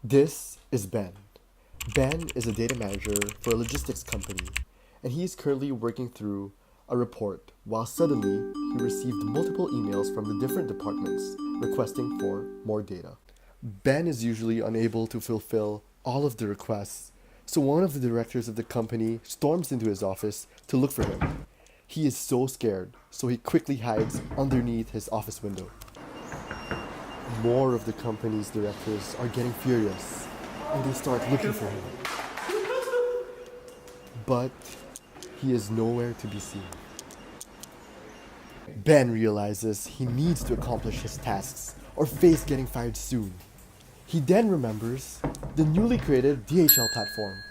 This is Ben. Ben is a data manager for a logistics company, and he is currently working through a report while suddenly he received multiple emails from the different departments requesting for more data. Ben is usually unable to fulfill all of the requests, so one of the directors of the company storms into his office to look for him. He is so scared, so he quickly hides underneath his office window. More of the company's directors are getting furious, and they start looking for him. But he is nowhere to be seen. Ben realizes he needs to accomplish his tasks or face getting fired soon. He then remembers the newly created DHL platform.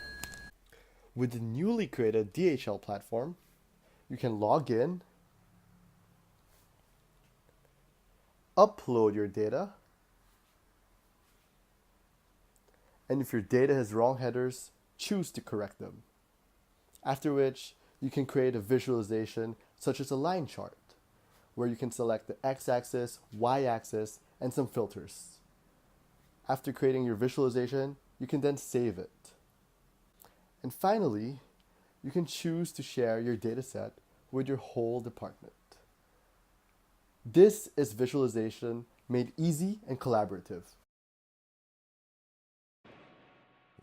With the newly created DHL platform, you can log in, upload your data, and if your data has wrong headers, choose to correct them. After which, you can create a visualization such as a line chart, where you can select the x-axis, y-axis, and some filters. After creating your visualization, you can then save it. And finally, you can choose to share your dataset with your whole department. This is visualization made easy and collaborative.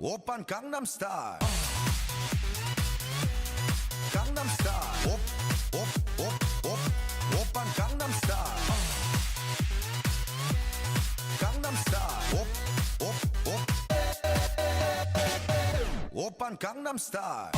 Oppan Gangnam Style. Gangnam Style. Oppan Gangnam Style. Gangnam Style. Oppan Gangnam Style.